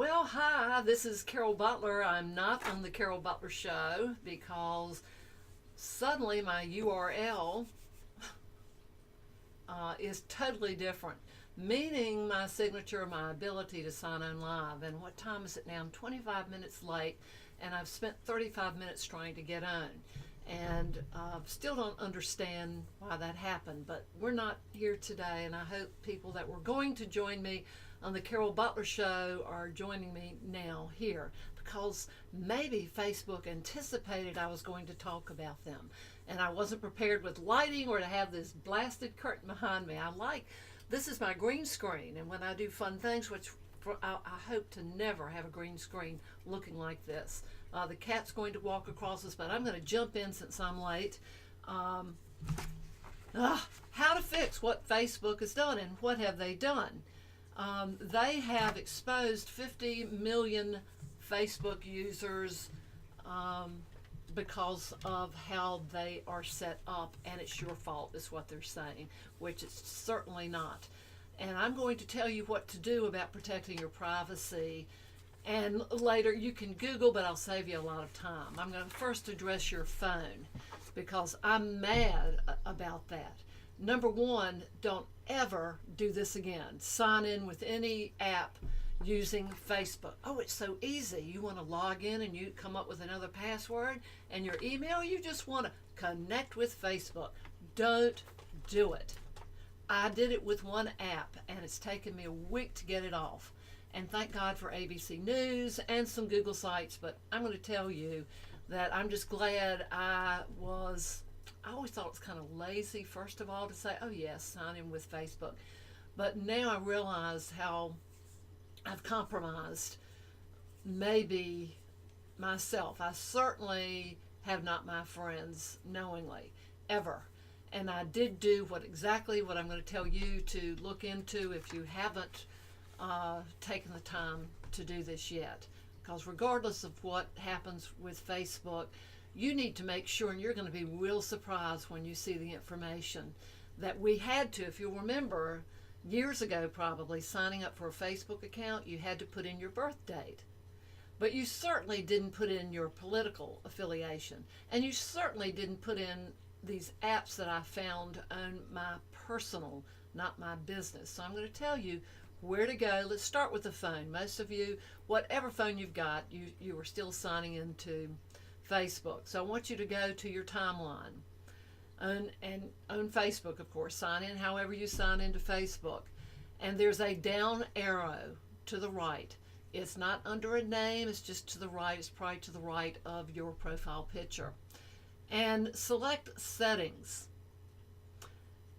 Well, hi, this is Carol Butler. I'm not on the Carol Butler Show because suddenly my URL is totally different, meaning my signature, my ability to sign on live. And what time is it now? I'm 25 minutes late, and I've spent 35 minutes trying to get on. And still don't understand why that happened, but we're not here today, and I hope people that were going to join me on the Carol Butler Show are joining me now here, because maybe Facebook anticipated I was going to talk about them, and I wasn't prepared with lighting or to have this blasted curtain behind me. This is my green screen, and when I do fun things, which I hope to never have a green screen looking like this. The cat's going to walk across us, but I'm going to jump in since I'm late. How to fix what Facebook has done, and what have they done? They have exposed 50 million Facebook users because of how they are set up, and it's your fault is what they're saying, which it's certainly not. And I'm going to tell you what to do about protecting your privacy. And later you can Google, but I'll save you a lot of time. I'm going to first address your phone because I'm mad about that. Number one, don't ever do this again. Sign in with any app using Facebook. Oh, it's so easy. You want to log in and you come up with another password and your email, you just want to connect with Facebook. Don't do it. I did it with one app, and it's taken me a week to get it off. And thank God for ABC News and some Google sites, but I'm going to tell you that I'm just glad I always thought it was kind of lazy, first of all, to say, oh yes, sign in with Facebook. But now I realize how I've compromised maybe myself. I certainly have not my friends knowingly, ever. And I did do exactly what I'm going to tell you to look into if you haven't taken the time to do this yet. Because regardless of what happens with Facebook, you need to make sure, and you're going to be real surprised when you see the information, that we had to, if you'll remember, years ago probably, signing up for a Facebook account, you had to put in your birth date. But you certainly didn't put in your political affiliation. And you certainly didn't put in these apps that I found on my personal, not my business. So I'm going to tell you where to go. Let's start with the phone. Most of you, whatever phone you've got, you are still signing into Facebook. So I want you to go to your timeline on Facebook, of course. Sign in however you sign into Facebook. And there's a down arrow to the right. It's not under a name, it's just to the right. It's probably to the right of your profile picture. And select settings.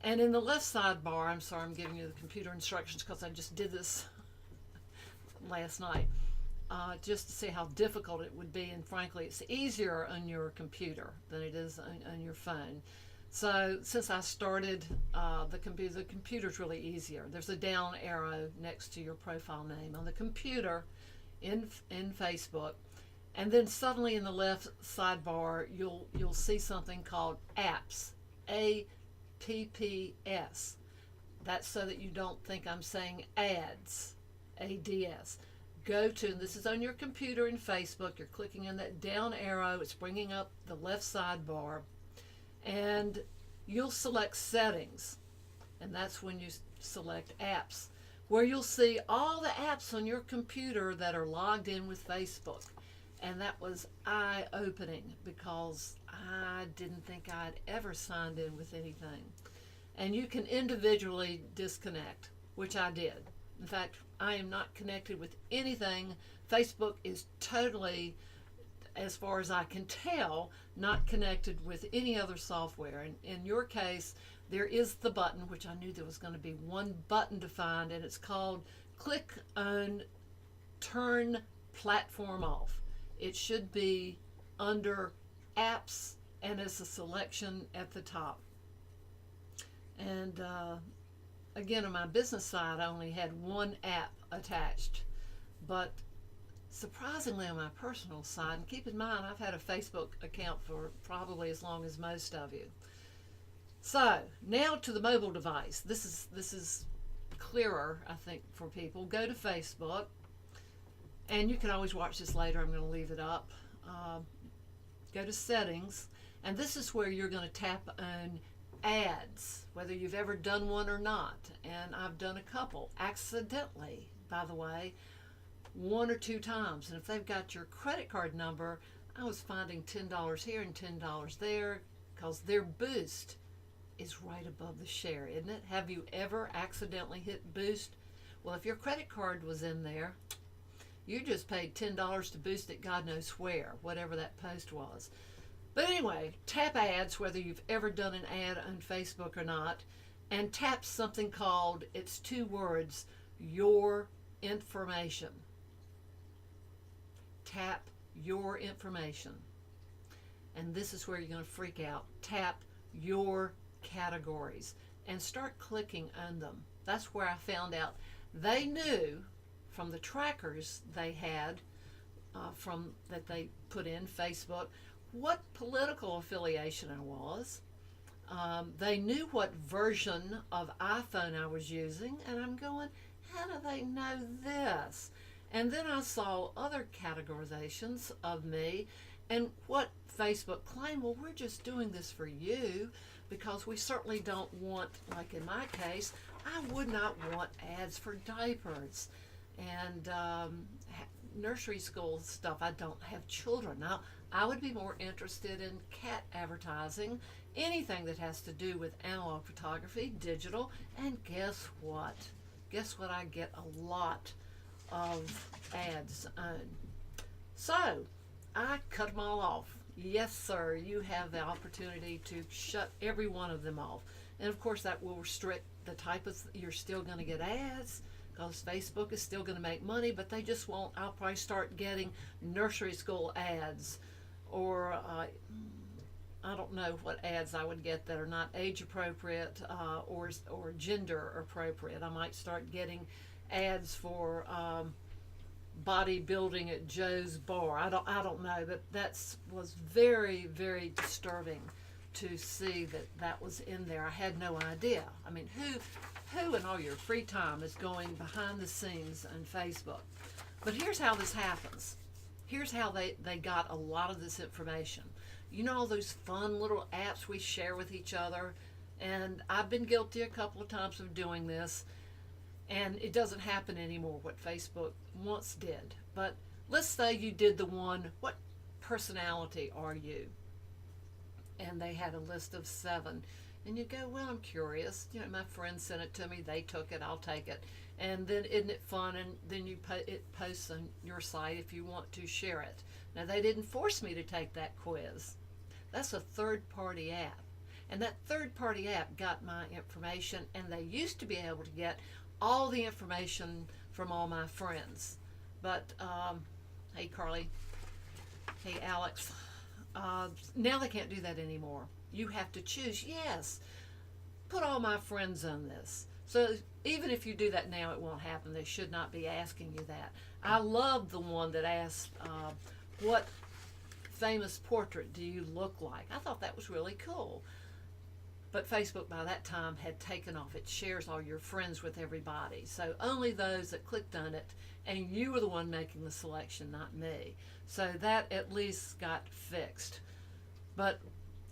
And in the left sidebar, I'm sorry, I'm giving you the computer instructions because I just did this last night, just to see how difficult it would be. And frankly, it's easier on your computer than it is on your phone. So since I started the computer's really easier. There's a down arrow next to your profile name on the computer in Facebook. And then suddenly in the left sidebar, you'll see something called apps, APPS. That's so that you don't think I'm saying ads, ADS. Go to, and this is on your computer in Facebook, you're clicking on that down arrow, it's bringing up the left sidebar, and you'll select settings. And that's when you select apps, where you'll see all the apps on your computer that are logged in with Facebook. And that was eye-opening because I didn't think I'd ever signed in with anything. And you can individually disconnect, which I did. In fact, I am not connected with anything. Facebook is totally, as far as I can tell, not connected with any other software. And in your case, there is the button, which I knew there was going to be one button to find, and it's called Click on Turn Platform Off. It should be under apps, and it's a selection at the top. And again, on my business side, I only had one app attached. But surprisingly, on my personal side, and keep in mind, I've had a Facebook account for probably as long as most of you. So now to the mobile device. This is clearer, I think, for people. Go to Facebook. And you can always watch this later. I'm going to leave it up. Go to settings, and this is where you're going to tap on ads, whether you've ever done one or not. And I've done a couple accidentally, by the way, 1 or 2 times. And if they've got your credit card number, I was finding $10 here and $10 there, because their boost is right above the share, isn't it? Have you ever accidentally hit boost? Well, if your credit card was in there, you just paid $10 to boost it God knows where, whatever that post was. But anyway, tap ads, whether you've ever done an ad on Facebook or not, and tap something called, it's 2 words, your information. Tap your information. And this is where you're going to freak out. Tap your categories and start clicking on them. That's where I found out they knew from the trackers they had from that they put in Facebook what political affiliation I was. They knew what version of iPhone I was using, and I'm going, how do they know this? And then I saw other categorizations of me, and what Facebook claimed, well, we're just doing this for you because we certainly don't want, like in my case, I would not want ads for diapers and nursery school stuff. I don't have children. Now, I would be more interested in cat advertising, anything that has to do with analog photography, digital, and guess what? Guess what I get a lot of ads on. So, I cut them all off. Yes, sir, you have the opportunity to shut every one of them off. And of course, that will restrict the type of, you're still going to get ads, because Facebook is still going to make money, but they just won't. I'll probably start getting nursery school ads, or I don't know what ads I would get that are not age appropriate or gender appropriate. I might start getting ads for bodybuilding at Joe's Bar. I don't know, but was very, very disturbing to see that was in there. I had no idea. I mean, who in all your free time is going behind the scenes on Facebook? But here's how this happens. Here's how they got a lot of this information. You know all those fun little apps we share with each other? And I've been guilty a couple of times of doing this, and it doesn't happen anymore, what Facebook once did. But let's say you did the one, what personality are you? And they had a list of 7. And you go, well, I'm curious. You know, my friend sent it to me. They took it. I'll take it. And then isn't it fun? And then it posts on your site if you want to share it. Now, they didn't force me to take that quiz. That's a third-party app. And that third-party app got my information, and they used to be able to get all the information from all my friends. But, hey, Carly. Hey, Alex. Now they can't do that anymore. You have to choose, yes, put all my friends on this. So even if you do that now, it won't happen. They should not be asking you that. I love the one that asked, what famous portrait do you look like? I thought that was really cool. But Facebook by that time had taken off. It shares all your friends with everybody. So only those that clicked on it, and you were the one making the selection, not me. So that at least got fixed. But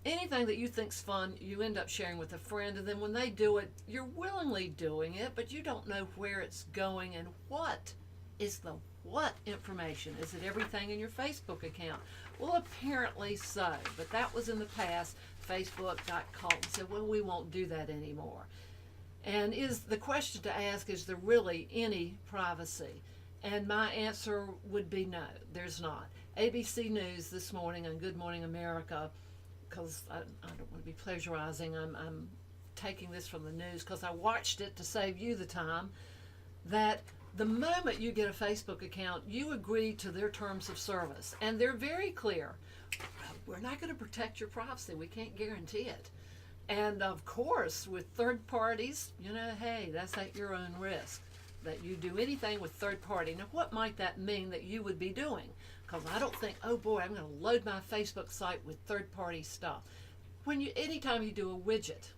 anything that you think's fun, you end up sharing with a friend, and then when they do it, you're willingly doing it, but you don't know where it's going and what is the what information. Is it everything in your Facebook account? Well, apparently so, but that was in the past. Facebook got caught and said, well, we won't do that anymore. And is the question to ask, is there really any privacy? And my answer would be no, there's not. ABC News this morning on Good Morning America, because I don't want to be plagiarizing, I'm taking this from the news because I watched it to save you the time, that the moment you get a Facebook account, you agree to their terms of service. And they're very clear. We're not going to protect your privacy. We can't guarantee it. And of course, with third parties, you know, hey, that's at your own risk that you do anything with third party. Now, what might that mean that you would be doing? Because I don't think, oh boy, I'm going to load my Facebook site with third party stuff. Anytime you do a widget,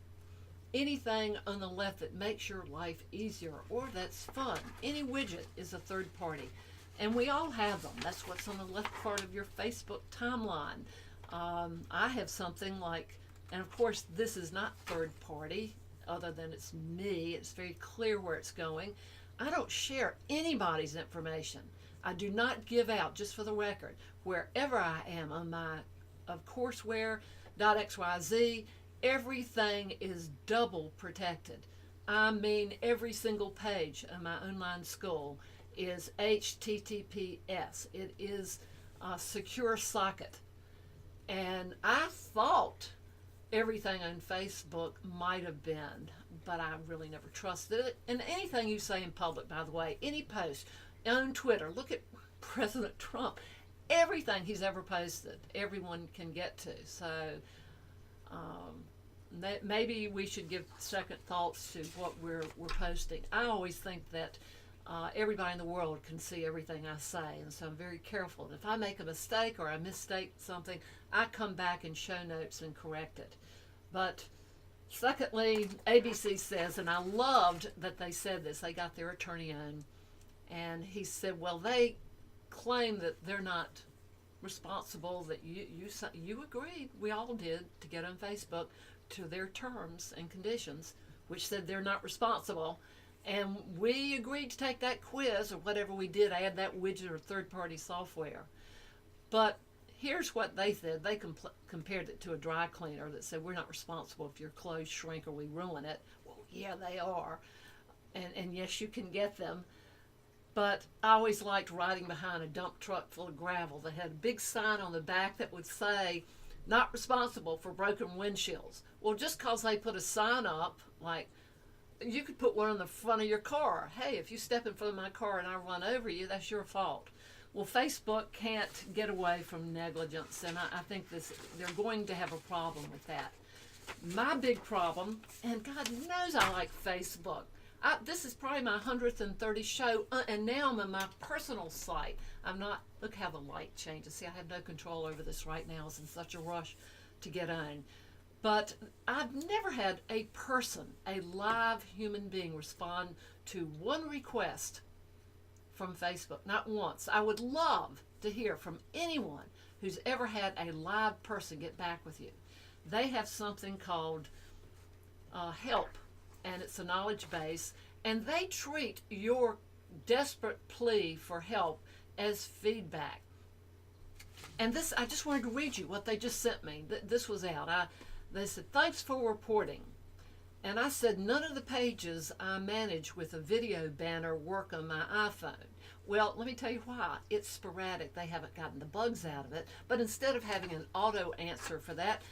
anything on the left that makes your life easier or that's fun, any widget is a third party. And we all have them. That's what's on the left part of your Facebook timeline. I have something like, and of course, this is not third party, other than it's me. It's very clear where it's going. I don't share anybody's information. I do not give out, just for the record, wherever I am on my of courseware.xyz, everything is double protected. I mean, every single page of my online school is HTTPS. It is a secure socket. And I thought everything on Facebook might have been, but I really never trusted it. And anything you say in public, by the way, any post on Twitter, look at President Trump. Everything he's ever posted, everyone can get to. So maybe we should give second thoughts to what we're posting. I always think that everybody in the world can see everything I say, and so I'm very careful. And if I make a mistake or I misstate something, I come back in show notes and correct it. But secondly, ABC says, and I loved that they said this, they got their attorney on, and he said, well, they claim that they're not responsible, that you agreed, we all did, to get on Facebook to their terms and conditions, which said they're not responsible. And we agreed to take that quiz or whatever we did, add that widget or third-party software. But here's what they said. They compared it to a dry cleaner that said, we're not responsible if your clothes shrink or we ruin it. Well, yeah, they are. And yes, you can get them. But I always liked riding behind a dump truck full of gravel that had a big sign on the back that would say, not responsible for broken windshields. Well, just because they put a sign up, like, you could put one on the front of your car. Hey, if you step in front of my car and I run over you, that's your fault. Well, Facebook can't get away from negligence, and I think they're going to have a problem with that. My big problem, and God knows I like Facebook. This is probably my 130th show, and now I'm on my personal site. I'm not, look how the light changes. See, I have no control over this right now. It's in such a rush to get on. But I've never had a person, a live human being, respond to one request from Facebook, not once. I would love to hear from anyone who's ever had a live person get back with you. They have something called help, and it's a knowledge base, and they treat your desperate plea for help as feedback. And this, I just wanted to read you what they just sent me. This was out. They said, thanks for reporting. And I said, none of the pages I manage with a video banner work on my iPhone. Well, let me tell you why. It's sporadic. They haven't gotten the bugs out of it. But instead of having an auto answer for that,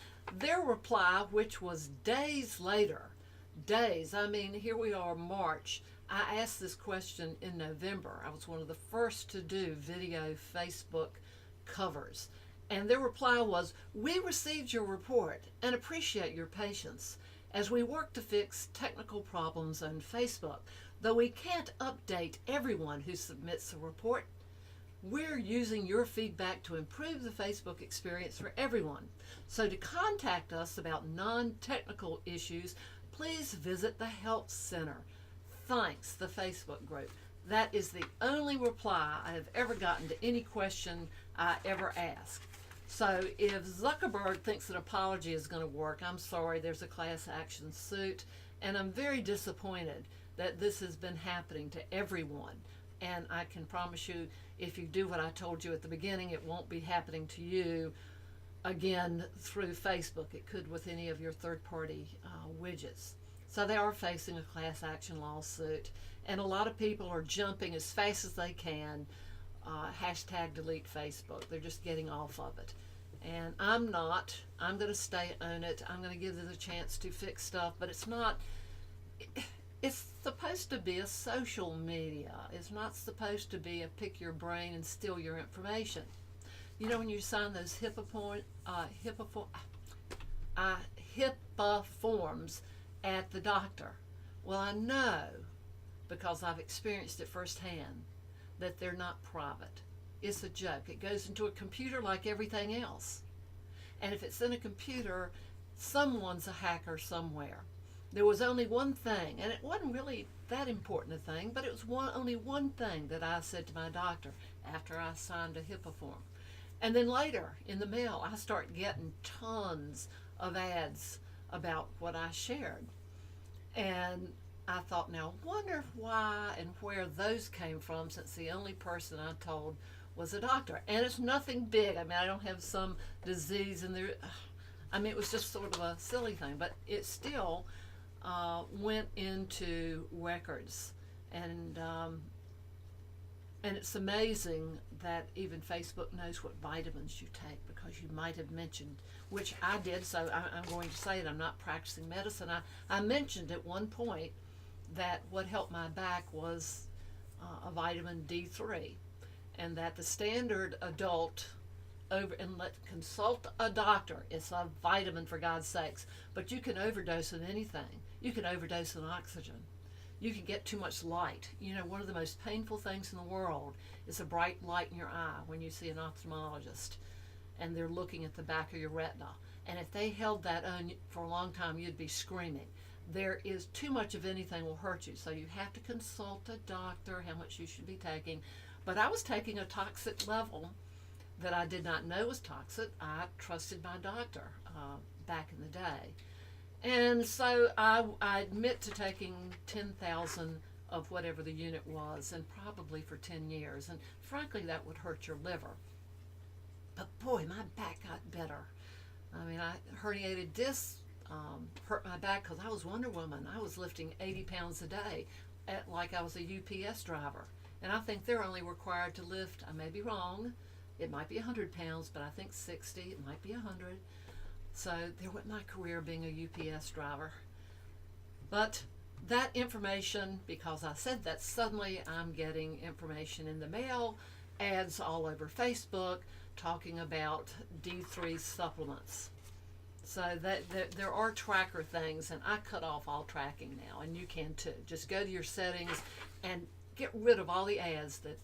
their reply, which was days later, I mean, here we are, March. I asked this question in November. I was one of the first to do video Facebook covers. And their reply was, we received your report and appreciate your patience as we work to fix technical problems on Facebook. Though we can't update everyone who submits a report, we're using your feedback to improve the Facebook experience for everyone. So to contact us about non-technical issues, please visit the Help Center. Thanks, the Facebook group. That is the only reply I have ever gotten to any question I ever asked. So if Zuckerberg thinks an apology is going to work, I'm sorry, there's a class action suit, and I'm very disappointed that this has been happening to everyone. And I can promise you, if you do what I told you at the beginning, it won't be happening to you again through Facebook. It could with any of your third-party widgets. So they are facing a class action lawsuit, and a lot of people are jumping as fast as they can. Hashtag delete Facebook. They're just getting off of it. And I'm not. I'm going to stay on it. I'm going to give it a chance to fix stuff, but it's not. It's supposed to be a social media. It's not supposed to be a pick your brain and steal your information. You know, when you sign those HIPAA forms at the doctor. Well, I know, because I've experienced it firsthand, that they're not private. It's a joke. It goes into a computer like everything else. And if it's in a computer, someone's a hacker somewhere. There was only one thing, and it wasn't really that important a thing, but it was only one thing that I said to my doctor after I signed a HIPAA form. And then later in the mail, I start getting tons of ads about what I shared. And I thought, now, wonder why and where those came from, since the only person I told was a doctor. And it's nothing big. I mean, I don't have some disease in there. I mean, it was just sort of a silly thing, but it still went into records. And it's amazing that even Facebook knows what vitamins you take, because you might have mentioned, which I did, so I'm going to say it. I'm not practicing medicine. I mentioned at one point that what helped my back was a vitamin D3, and that the standard adult consult a doctor. It's a vitamin, for God's sakes, but you can overdose on anything. You can overdose on oxygen. You can get too much light. You know, one of the most painful things in the world is a bright light in your eye when you see an ophthalmologist and they're looking at the back of your retina. And if they held that on for a long time, you'd be screaming. There is too much of anything will hurt you. So you have to consult a doctor how much you should be taking. But I was taking a toxic level that I did not know was toxic. I trusted my doctor back in the day. And so I admit to taking 10,000 of whatever the unit was, and probably for 10 years. And frankly, that would hurt your liver. But boy, my back got better. I mean, I herniated discs hurt my back because I was Wonder Woman. I was lifting 80 pounds a day like I was a UPS driver. And I think they're only required to lift, I may be wrong, it might be 100 pounds, but I think 60, it might be 100. So there went my career being a UPS driver. But that information, because I said that, suddenly I'm getting information in the mail, ads all over Facebook, talking about D3 supplements. So that there are tracker things, and I cut off all tracking now, and you can too. Just go to your settings and get rid of all the ads that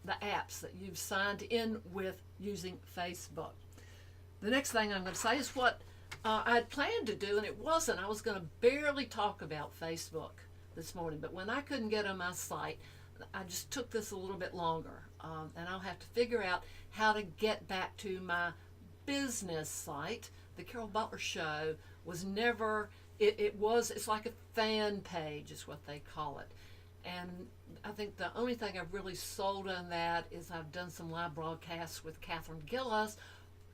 the apps that you've signed in with using Facebook. The next thing I'm going to say is what I'd planned to do, and it wasn't. I was going to barely talk about Facebook this morning, but when I couldn't get on my site, I just took this a little bit longer, and I'll have to figure out how to get back to my business site. The Carol Butler Show was never, it's like a fan page is what they call it. And I think the only thing I've really sold on that is I've done some live broadcasts with Catherine Gillis,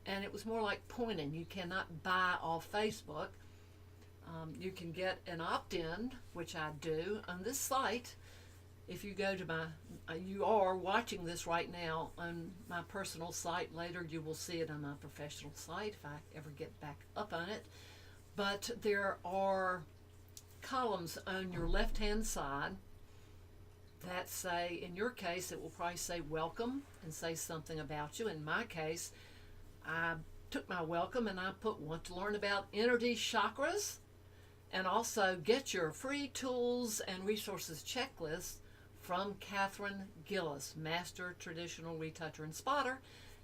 and it was more like pointing. You cannot buy off Facebook. You can get an opt-in, which I do, on this site. If you go to you are watching this right now on my personal site. Later you will see it on my professional site if I ever get back up on it. But there are columns on your left-hand side that say, in your case, it will probably say welcome and say something about you. In my case, I took my welcome and I put want to learn about energy chakras, and also get your free tools and resources checklist from Catherine Gillis, Master Traditional Retoucher and Spotter.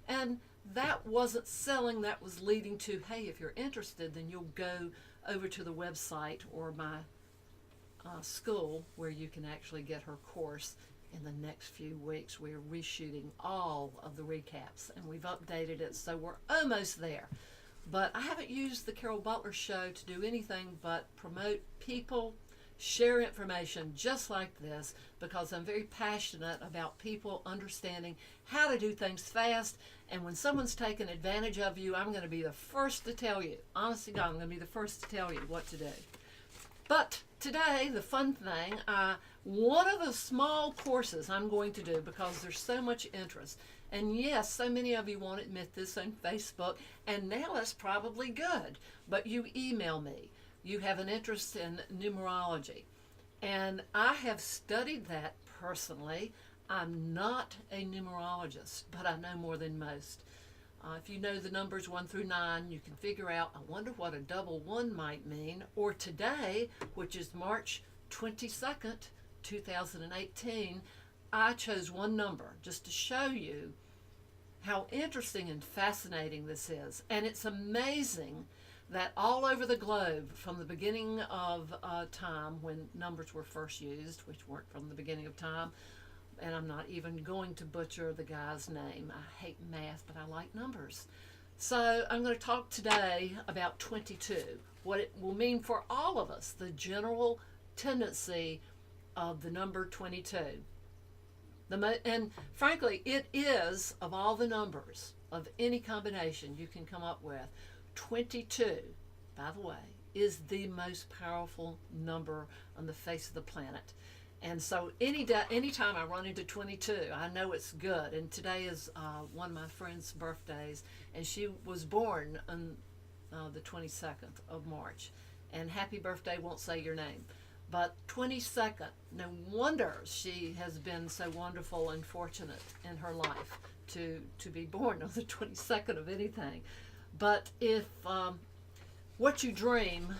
And that wasn't selling, that was leading to, hey, if you're interested, then you'll go over to the website or my school where you can actually get her course in the next few weeks. We're reshooting all of the recaps, and we've updated it, so we're almost there. But I haven't used the Carol Butler Show to do anything but promote people, share information just like this, because I'm very passionate about people understanding how to do things fast. And when someone's taking advantage of you, I'm going to be the first to tell you. Honestly, God, I'm going to be the first to tell you what to do. But today, the fun thing, one of the small courses I'm going to do, because there's so much interest, and yes, so many of you won't admit this on Facebook, and now that's probably good, but you email me. You have an interest in numerology, and I have studied that personally. I'm not a numerologist, but I know more than most. If you know the numbers 1 through 9, you can figure out, I wonder what a double 1 might mean. Or today, which is March 22nd, 2018, I chose one number just to show you how interesting and fascinating this is. And it's amazing that all over the globe, from the beginning of time when numbers were first used, which weren't from the beginning of time, and I'm not even going to butcher the guy's name. I hate math, but I like numbers. So I'm going to talk today about 22, what it will mean for all of us, the general tendency of the number 22. And frankly, it is, of all the numbers, of any combination you can come up with, 22, by the way, is the most powerful number on the face of the planet. And so anytime I run into 22, I know it's good. And today is one of my friend's birthdays, and she was born on the 22nd of March. And happy birthday, won't say your name. But 22nd, no wonder she has been so wonderful and fortunate in her life to be born on the 22nd of anything. But if what you dream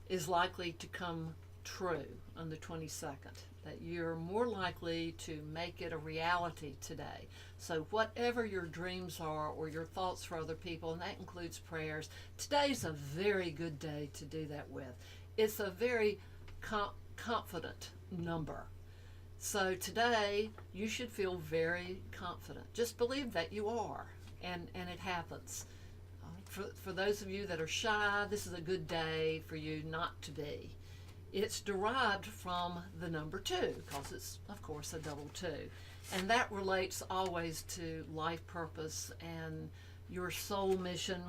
is likely to come true on the 22nd, that you're more likely to make it a reality today. So whatever your dreams are or your thoughts for other people, and that includes prayers, today's a very good day to do that with. It's a very confident number. So today you should feel very confident. Just believe that you are, and it happens. For those of you that are shy, this is a good day for you not to be. It's derived from the number 2, because it's, of course, a double 2. And that relates always to life purpose and your soul mission,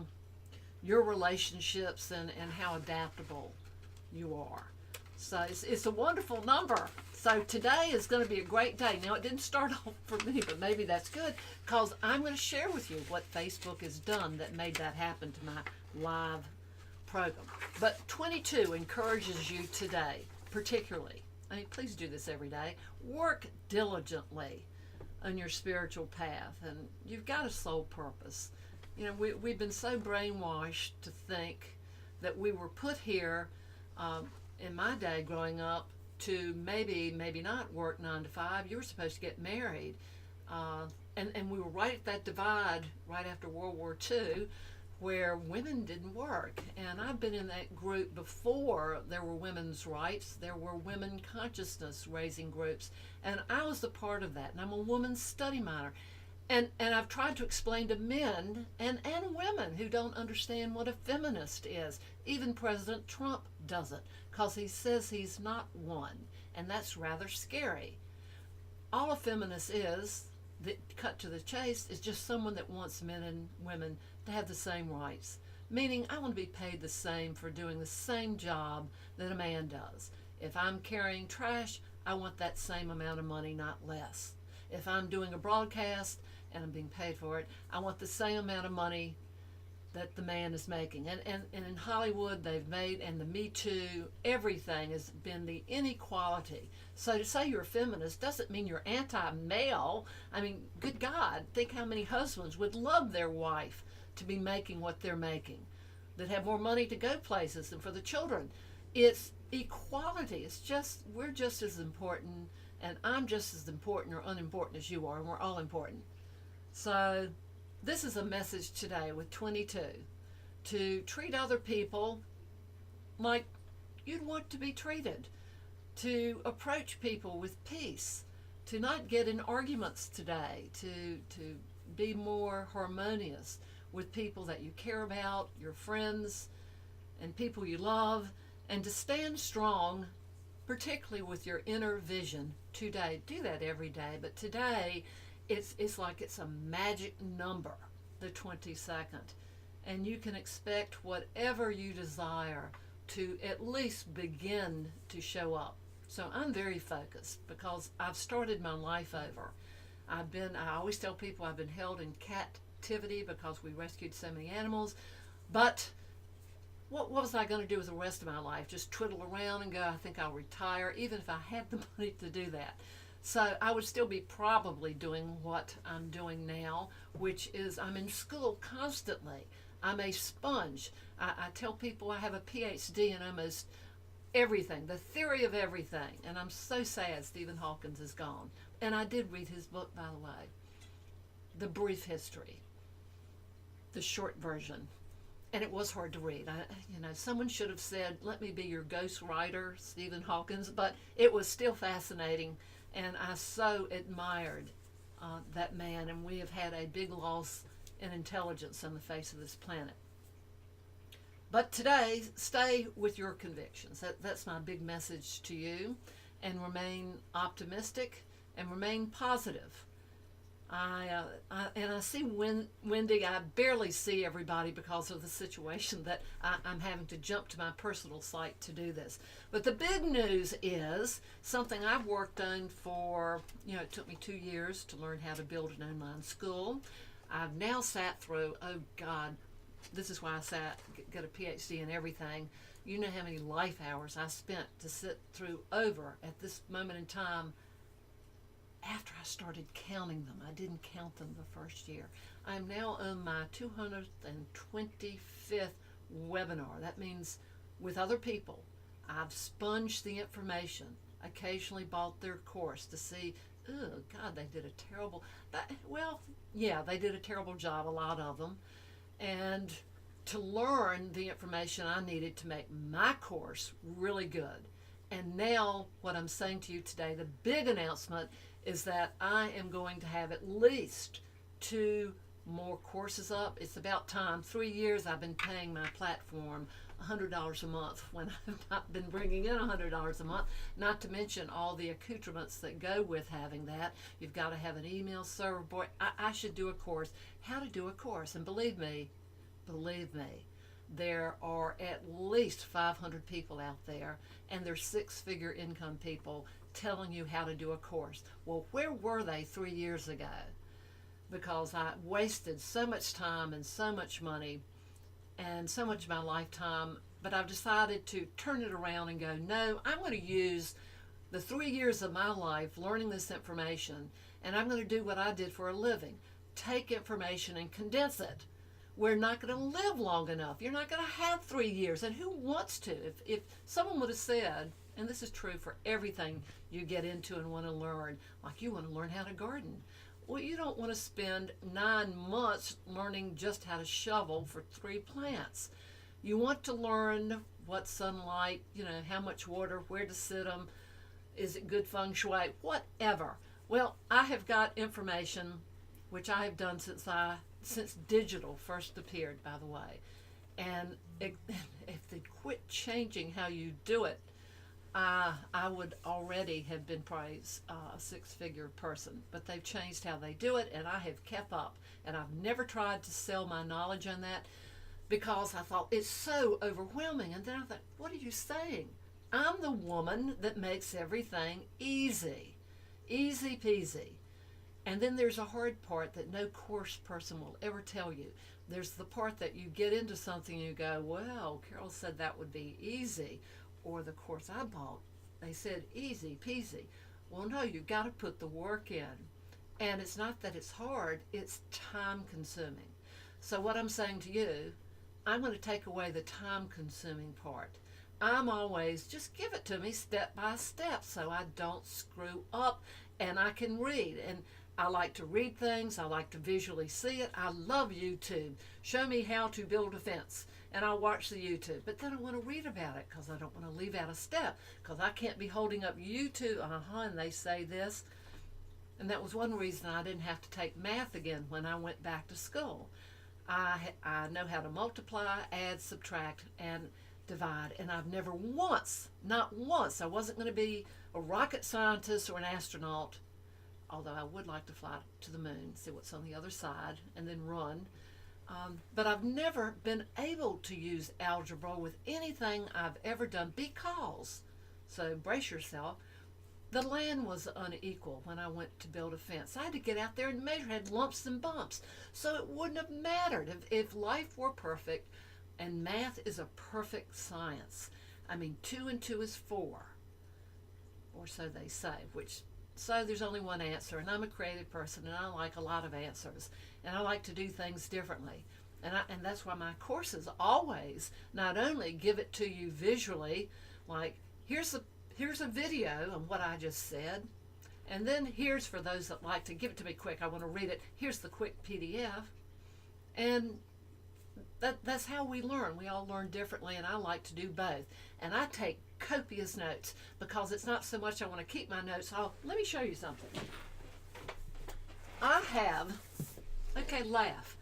your relationships, and how adaptable you are. So it's a wonderful number. So today is going to be a great day. Now, it didn't start off for me, but maybe that's good, because I'm going to share with you what Facebook has done that made that happen to my live program. But 22 encourages you today, particularly. I mean, please do this every day. Work diligently on your spiritual path, and you've got a soul purpose. You know, we've been so brainwashed to think that we were put here, in my day growing up, to maybe not work 9 to 5. You were supposed to get married. And we were right at that divide right after World War II, where women didn't work. And I've been in that group before there were women's rights. There were women consciousness raising groups, and I was a part of that. And I'm a women's study minor. And I've tried to explain to men and women who don't understand what a feminist is. Even President Trump doesn't, because he says he's not one, and that's rather scary. All a feminist is, cut to the chase, is just someone that wants men and women to have the same rights. Meaning, I want to be paid the same for doing the same job that a man does. If I'm carrying trash, I want that same amount of money, not less. If I'm doing a broadcast and I'm being paid for it, I want the same amount of money that the man is making. And in Hollywood, they've made, and the Me Too, everything has been the inequality. So to say you're a feminist doesn't mean you're anti-male. I mean, good God, think how many husbands would love their wife to be making what they're making, that have more money to go places and for the children. It's equality. It's just, we're just as important, and I'm just as important or unimportant as you are, and we're all important. So this is a message today with 22, to treat other people like you'd want to be treated, to approach people with peace, to not get in arguments today, to be more harmonious with people that you care about, your friends and people you love, and to stand strong, particularly with your inner vision today. Do that every day, but today it's like it's a magic number, the 22nd, and you can expect whatever you desire to at least begin to show up. So I'm very focused because I've started my life over. I always tell people I've been held in captivity because we rescued so many animals, but what was I going to do with the rest of my life? Just twiddle around and go, I think I'll retire, even if I had the money to do that. So I would still be probably doing what I'm doing now, which is I'm in school constantly. I'm a sponge. I tell people I have a PhD in almost everything, the theory of everything. And I'm so sad Stephen Hawkins is gone. And I did read his book, by the way, The Brief History, the short version. and it was hard to read. Someone should have said, "Let me be your ghost writer, Stephen Hawkins," but it was still fascinating, and I so admired that man. And we have had a big loss in intelligence on the face of this planet. But today, stay with your convictions. That's my big message to you, and remain optimistic and remain positive. I see Wendy. I barely see everybody because of the situation that I'm having to jump to my personal site to do this. But the big news is something I've worked on for, it took me 2 years to learn how to build an online school. I've now sat through, oh God, this is why I got a PhD in everything. You know how many life hours I spent to sit through over at this moment in time. After I started counting them, I didn't count them the first year. I'm now on my 225th webinar. That means with other people. I've sponged the information, occasionally bought their course to see, oh God, they did a terrible, they did a terrible job, a lot of them. And to learn the information I needed to make my course really good. And now what I'm saying to you today, the big announcement is that I am going to have at least 2 more courses up. It's about time. 3 years I've been paying my platform $100 a month when I've not been bringing in $100 a month, not to mention all the accoutrements that go with having that. You've got to have an email server. Boy, I should do a course, how to do a course. And believe me, there are at least 500 people out there, and they're 6-figure income people telling you how to do a course. Well, where were they 3 years ago? Because I wasted so much time and so much money and so much of my lifetime, but I've decided to turn it around and go, no, I'm going to use the 3 years of my life learning this information, and I'm going to do what I did for a living. Take information and condense it. We're not going to live long enough. You're not going to have 3 years. And who wants to? If someone would have said, and this is true for everything you get into and want to learn, like you want to learn how to garden. Well, you don't want to spend 9 months learning just how to shovel for 3 plants. You want to learn what sunlight, how much water, where to sit them, is it good feng shui, whatever. Well, I have got information, which I have done since digital first appeared, by the way. And if they quit changing how you do it, I would already have been probably a 6-figure person. But they've changed how they do it, and I have kept up. And I've never tried to sell my knowledge on that because I thought it's so overwhelming. And then I thought, what are you saying? I'm the woman that makes everything easy. Easy peasy. And then there's a hard part that no course person will ever tell you. There's the part that you get into something and you go, well, Carol said that would be easy. Or the course I bought, they said easy peasy. Well, no, you've got to put the work in. And it's not that it's hard, it's time consuming. So what I'm saying to you, I'm going to take away the time consuming part. I'm always, just give it to me step by step so I don't screw up and I can read. And I like to read things. I like to visually see it. I love YouTube. Show me how to build a fence, and I'll watch the YouTube. But then I want to read about it because I don't want to leave out a step, because I can't be holding up YouTube, and they say this. And that was one reason I didn't have to take math again when I went back to school. I know how to multiply, add, subtract, and divide. And I've never once, not once, I wasn't going to be a rocket scientist or an astronaut, although I would like to fly to the moon, see what's on the other side, and then run. But I've never been able to use algebra with anything I've ever done because, so brace yourself, the land was unequal when I went to build a fence. I had to get out there and measure, had lumps and bumps. So it wouldn't have mattered if life were perfect, and math is a perfect science. 2 and 2 is 4, or so they say, so there's only one answer, and I'm a creative person, and I like a lot of answers, and I like to do things differently. And that's why my courses always not only give it to you visually, like here's a video of what I just said, and then here's, for those that like to give it to me quick, I want to read it, here's the quick PDF, and that's how we learn. We all learn differently, and I like to do both. And I take copious notes because it's not so much I want to keep my notes. Let me show you something. I have, okay, laugh.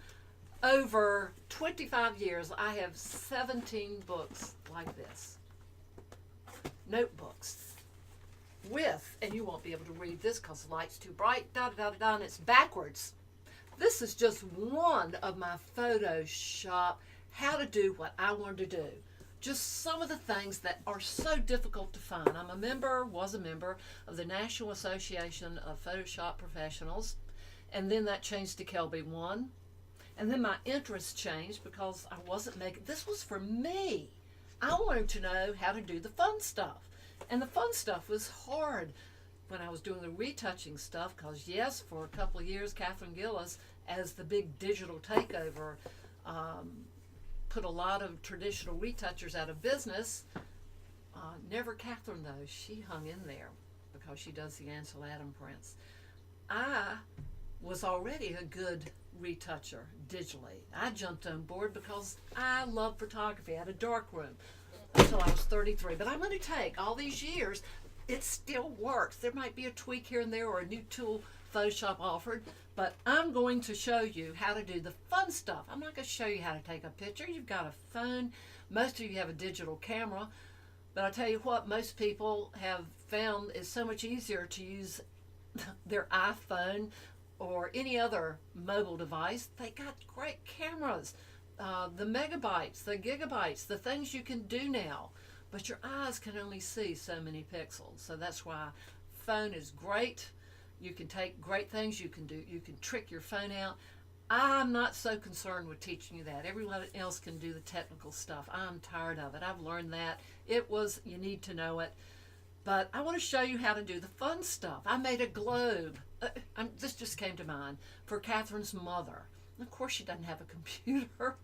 Over 25 years, I have 17 books like this. Notebooks. With, and you won't be able to read this because the light's too bright, and it's backwards. This is just one of my Photoshop, how to do what I wanted to do. Just some of the things that are so difficult to find. Was a member of the National Association of Photoshop Professionals, and then that changed to Kelby 1. And then my interest changed because I wasn't making, this was for me. I wanted to know how to do the fun stuff. And the fun stuff was hard when I was doing the retouching stuff, because yes, for a couple of years, Catherine Gillis, as the big digital takeover, put a lot of traditional retouchers out of business. Never Catherine, though. She hung in there because she does the Ansel Adams prints. I was already a good retoucher digitally. I jumped on board because I love photography. I had a dark room until I was 33. But I'm going to take all these years, it still works. There might be a tweak here and there or a new tool Photoshop offered, but I'm going to show you how to do the fun stuff. I'm not going to show you how to take a picture. You've got a phone. Most of you have a digital camera. But I'll tell you what, most people have found is so much easier to use their iPhone or any other mobile device. They got great cameras, the megabytes, the gigabytes, the things you can do now. But your eyes can only see so many pixels. So that's why phone is great. You can take great things. You can trick your phone out. I'm not so concerned with teaching you that. Everyone else can do the technical stuff. I'm tired of it. I've learned that. You need to know it. But I want to show you how to do the fun stuff. I made a globe. This just came to mind for Catherine's mother. Of course, she doesn't have a computer.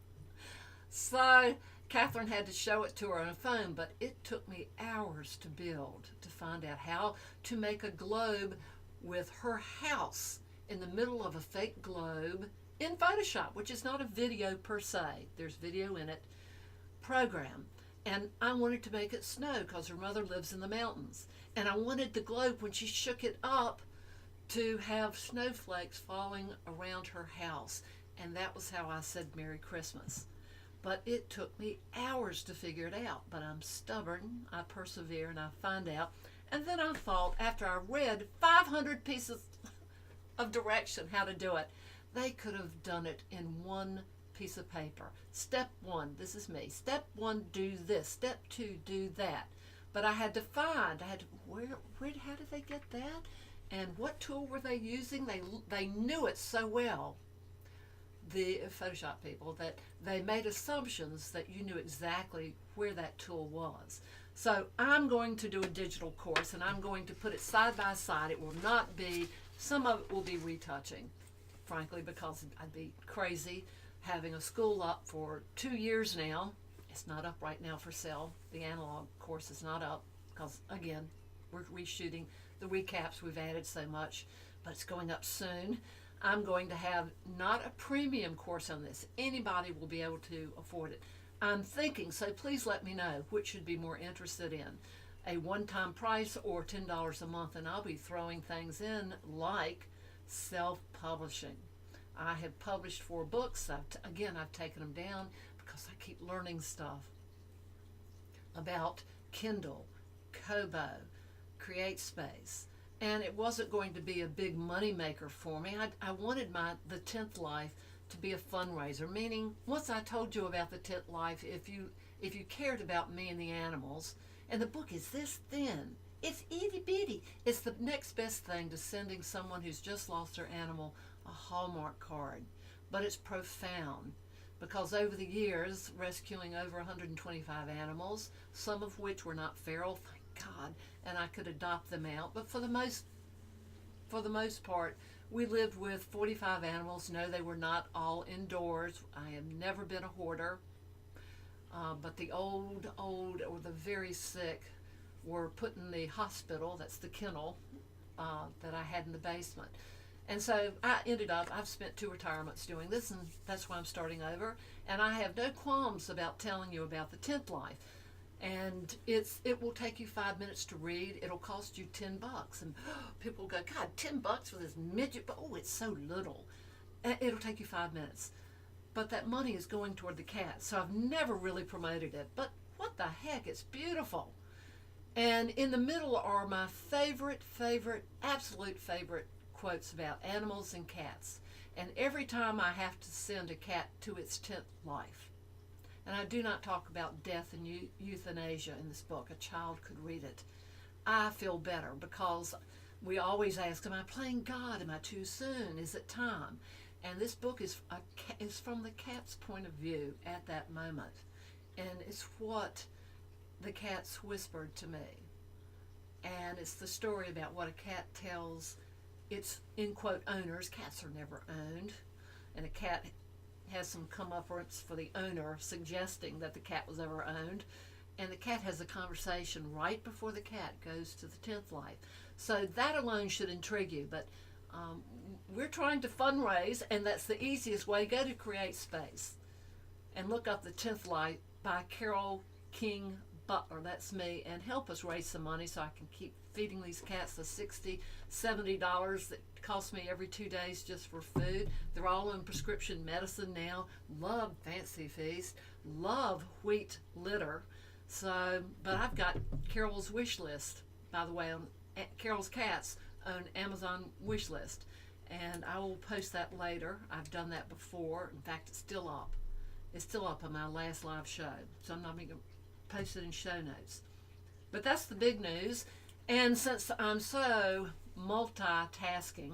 So Catherine had to show it to her on a phone, but it took me hours to build, to find out how to make a globe with her house in the middle of a fake globe in Photoshop, which is not a video per se. There's video in it, program. And I wanted to make it snow because her mother lives in the mountains. And I wanted the globe, when she shook it up, to have snowflakes falling around her house. And that was how I said Merry Christmas. But it took me hours to figure it out. But I'm stubborn, I persevere, and I find out. And then I thought, after I read 500 pieces of direction how to do it, they could have done it in one piece of paper. Step 1, this is me. Step 1, do this. Step 2, do that. But I had to where how did they get that? And what tool were they using? They knew it so well, the Photoshop people, that they made assumptions that you knew exactly where that tool was. So I'm going to do a digital course, and I'm going to put it side by side. It will not be, some of it will be retouching, frankly, because I'd be crazy having a school up for 2 years now. It's not up right now for sale. The analog course is not up because, again, we're reshooting the recaps. We've added so much, but it's going up soon. I'm going to have not a premium course on this. Anybody will be able to afford it. I'm thinking, so please let me know which you'd be more interested in, a one-time price or $10 a month, and I'll be throwing things in like self-publishing. I have published 4 books. I've taken them down because I keep learning stuff about Kindle, Kobo, CreateSpace, and it wasn't going to be a big money maker for me. I wanted the 10th Life to be a fundraiser, meaning once I told you about the 10th Life, if you cared about me and the animals, and the book is this thin, it's itty bitty, it's the next best thing to sending someone who's just lost their animal a Hallmark card. But it's profound because over the years, rescuing over 125 animals, some of which were not feral, thank God, and I could adopt them out, but for the most part, we lived with 45 animals. No, they were not all indoors. I have never been a hoarder, but the old or the very sick were put in the hospital, that's the kennel, that I had in the basement. And so I've spent 2 retirements doing this, and that's why I'm starting over. And I have no qualms about telling you about the 10th life. And it will take you 5 minutes to read. It'll cost you $10. And people go, God, $10 for this midget, but oh, it's so little. And it'll take you 5 minutes. But that money is going toward the cat. So I've never really promoted it. But what the heck, it's beautiful. And in the middle are my favorite, absolute favorite quotes about animals and cats. And every time I have to send a cat to its 10th life, and I do not talk about death and euthanasia in this book, a child could read it, I feel better, because we always ask, am I playing God? Am I too soon? Is it time? And this book is from the cat's point of view at that moment. And it's what the cats whispered to me. And it's the story about what a cat tells its, in quote, owners. Cats are never owned. And a cat has some comeuppance for the owner, suggesting that the cat was ever owned. And the cat has a conversation right before the cat goes to the 10th life. So that alone should intrigue you. But we're trying to fundraise, and that's the easiest way. Go to Create Space and look up The 10th Life by Carol King Butler. That's me. And help us raise some money so I can keep feeding these cats the $60, $70 that cost me every 2 days just for food. They're all on prescription medicine now. Love Fancy Feast. Love wheat litter. So, but I've got Carol's wish list, by the way, on Carol's Cats on Amazon wish list. And I will post that later. I've done that before. In fact, it's still up. It's still up on my last live show. So I'm not going to post it in show notes. But that's the big news. And since I'm so multitasking,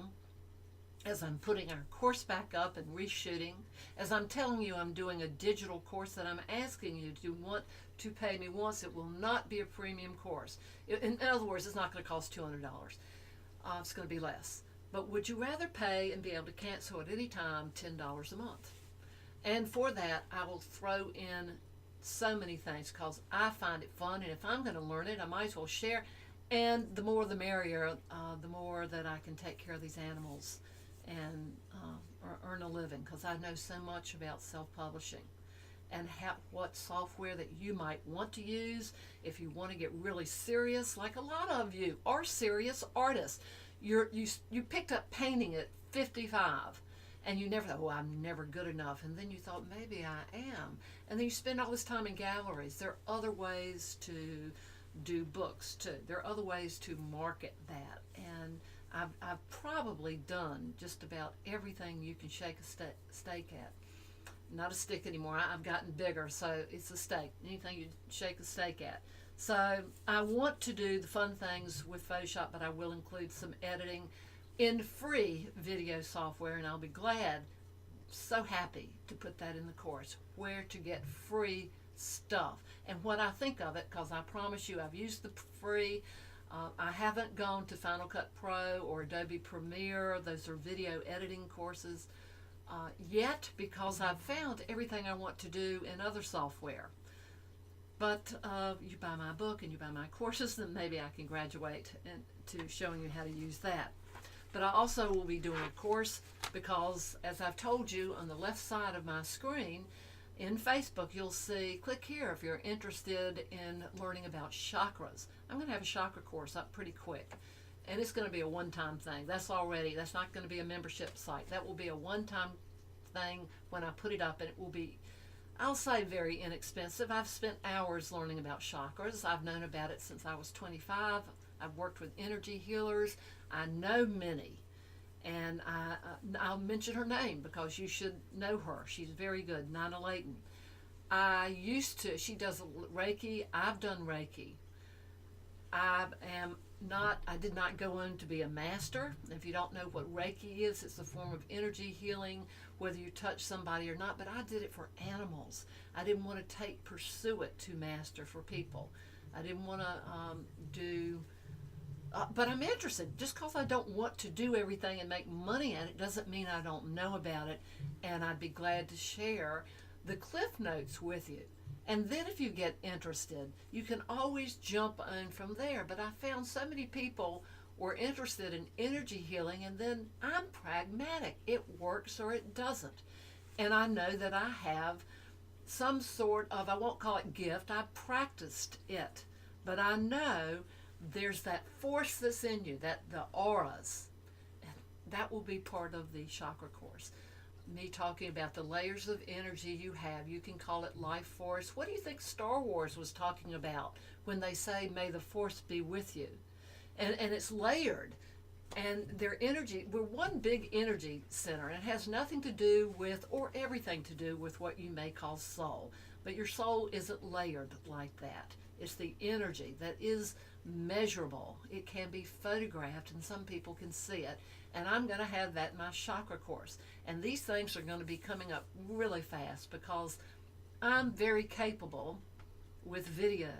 as I'm putting our course back up and reshooting, as I'm telling you I'm doing a digital course that I'm asking you to want to pay me once, it will not be a premium course. In other words, it's not going to cost $200. It's going to be less. But would you rather pay and be able to cancel at any time $10 a month? And for that, I will throw in so many things because I find it fun. And if I'm going to learn it, I might as well share. And the more the merrier, the more that I can take care of these animals and earn a living, because I know so much about self-publishing and what software that you might want to use if you want to get really serious, like a lot of you are serious artists. You picked up painting at 55 and you never thought, oh, I'm never good enough. And then you thought, maybe I am. And then you spend all this time in galleries. There are other ways to do books too. There are other ways to market that. And I've probably done just about everything you can shake a stake at. Not a stick anymore. I've gotten bigger, so it's a stake. Anything you shake a stake at. So I want to do the fun things with Photoshop, but I will include some editing in free video software, and I'll be glad, so happy to put that in the course, where to get free stuff and what I think of it, because I promise you I've used the free. I haven't gone to Final Cut Pro or Adobe Premiere. Those are video editing courses yet, because I've found everything I want to do in other software. But you buy my book and you buy my courses, then maybe I can graduate to showing you how to use that. But I also will be doing a course because, as I've told you, on the left side of my screen in Facebook, you'll see, click here if you're interested in learning about chakras. I'm going to have a chakra course up pretty quick. And it's going to be a one-time thing. That's not going to be a membership site. That will be a one-time thing when I put it up, and it will be, I'll say, very inexpensive. I've spent hours learning about chakras. I've known about it since I was 25. I've worked with energy healers. I know many. And I'll mention her name because you should know her. She's very good, Nina Layton. She does Reiki. I've done Reiki. I did not go on to be a master. If you don't know what Reiki is, it's a form of energy healing, whether you touch somebody or not, but I did it for animals. I didn't want to pursue it to master for people. I didn't want to but I'm interested. Just because I don't want to do everything and make money at it doesn't mean I don't know about it, and I'd be glad to share the cliff notes with you. And then if you get interested, you can always jump on from there. But I found so many people We're interested in energy healing, and then I'm pragmatic. It works or it doesn't. And I know that I have some sort of, I won't call it gift, I practiced it. But I know there's that force that's in you, that the auras, and that will be part of the chakra course. Me talking about the layers of energy you have. You can call it life force. What do you think Star Wars was talking about when they say, may the force be with you? And it's layered. And their energy, we're one big energy center. And it has nothing to do with, or everything to do with, what you may call soul. But your soul isn't layered like that. It's the energy that is measurable. It can be photographed, and some people can see it. And I'm going to have that in my chakra course. And these things are going to be coming up really fast because I'm very capable with video.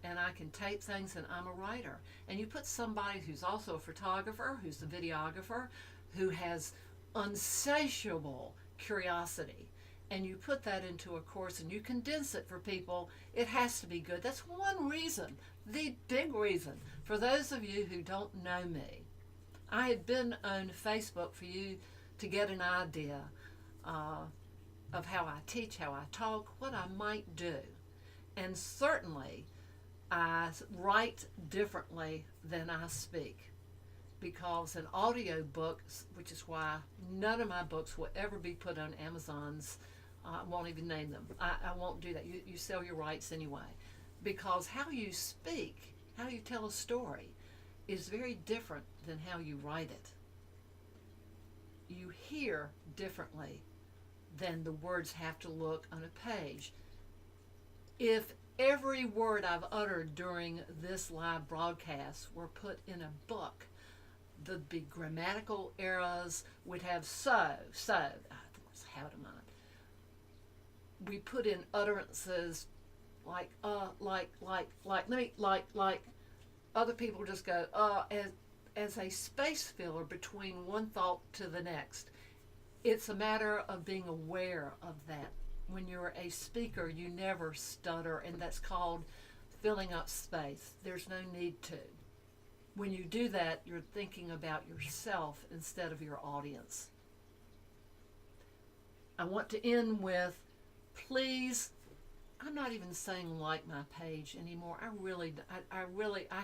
And I can tape things, and I'm a writer. And you put somebody who's also a photographer, who's a videographer, who has insatiable curiosity, and you put that into a course and you condense it for people, it has to be good. That's one reason, the big reason, for those of you who don't know me. I have been on Facebook for you to get an idea of how I teach, how I talk, what I might do. And certainly, I write differently than I speak, because an audio book, which is why none of my books will ever be put on Amazon's, I won't even name them. I won't do that. You sell your rights anyway. Because how you speak, how you tell a story, is very different than how you write it. You hear differently than the words have to look on a page. If every word I've uttered during this live broadcast were put in a book, the big grammatical errors would have how do I? We put in utterances like other people just go, as a space filler between one thought to the next. It's a matter of being aware of that. When you're a speaker, you never stutter, and that's called filling up space. There's no need to. When you do that, you're thinking about yourself instead of your audience. I want to end with, please, I'm not even saying like my page anymore. I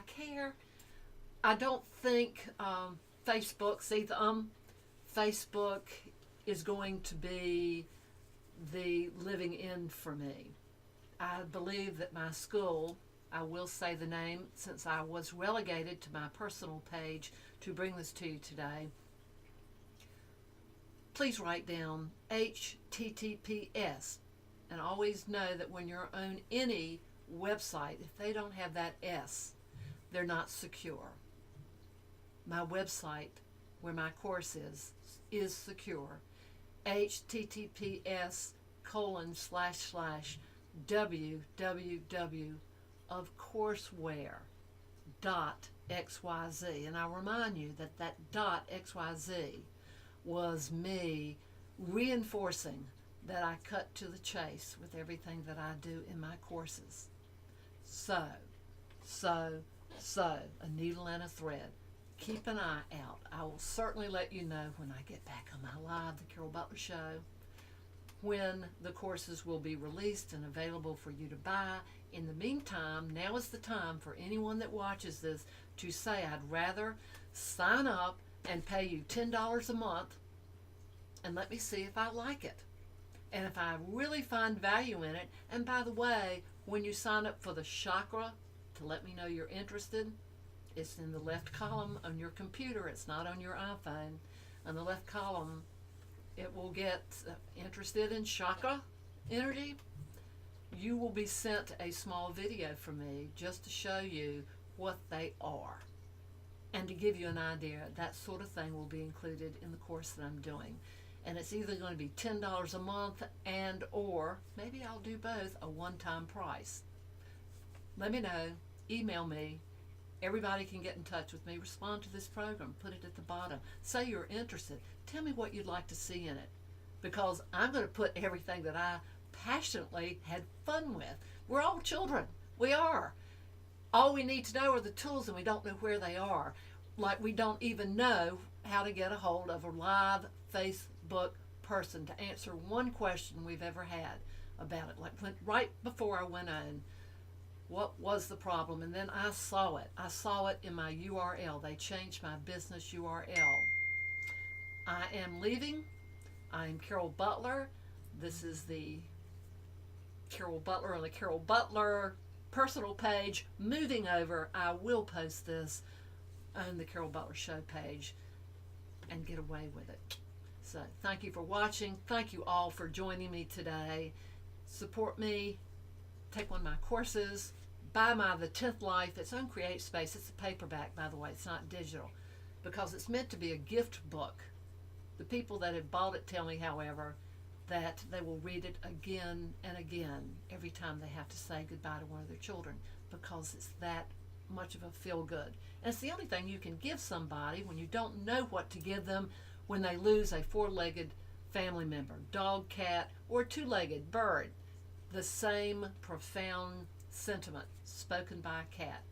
care. I don't think Facebook is going to be the living end for me. I believe that my school, I will say the name since I was relegated to my personal page to bring this to you today. Please write down HTTPS, and always know that when you're on any website, if they don't have that S, they're not secure. My website, where my course is secure. https://www of courseware.xyz. And I'll remind you that that .xyz was me reinforcing that I cut to the chase with everything that I do in my courses. So, a needle and a thread. Keep an eye out. I will certainly let you know when I get back on my live, The Carol Butler Show, when the courses will be released and available for you to buy. In the meantime, now is the time for anyone that watches this to say, I'd rather sign up and pay you $10 a month and let me see if I like it. And if I really find value in it, and by the way, when you sign up for the chakra to let me know you're interested, it's in the left column on your computer. It's not on your iPhone. On the left column, it will get interested in chakra energy. You will be sent a small video from me just to show you what they are and to give you an idea. That sort of thing will be included in the course that I'm doing. And it's either going to be $10 a month and or maybe I'll do both, a one-time price. Let me know. Email me. Everybody can get in touch with me. Respond to this program. Put it at the bottom. Say you're interested. Tell me what you'd like to see in it. Because I'm going to put everything that I passionately had fun with. We're all children. We are. All we need to know are the tools, and we don't know where they are. like we don't even know how to get a hold of a live Facebook person to answer one question we've ever had about it. Like right before I went on, what was the problem? And then I saw it. I saw it in my URL. They changed my business URL. I am leaving. I'm Carol Butler. This is the Carol Butler on the Carol Butler personal page. Moving over, I will post this on the Carol Butler Show page and get away with it. So thank you for watching. Thank you all for joining me today. Support me. Take one of my courses. Buy my The 10th Life. It's on Create Space. It's a paperback, by the way. It's not digital because it's meant to be a gift book. The people that have bought it tell me, however, that they will read it again and again every time they have to say goodbye to one of their children because it's that much of a feel-good. And it's the only thing you can give somebody when you don't know what to give them when they lose a four-legged family member, dog, cat, or two-legged bird. The same profound sentiment spoken by a cat.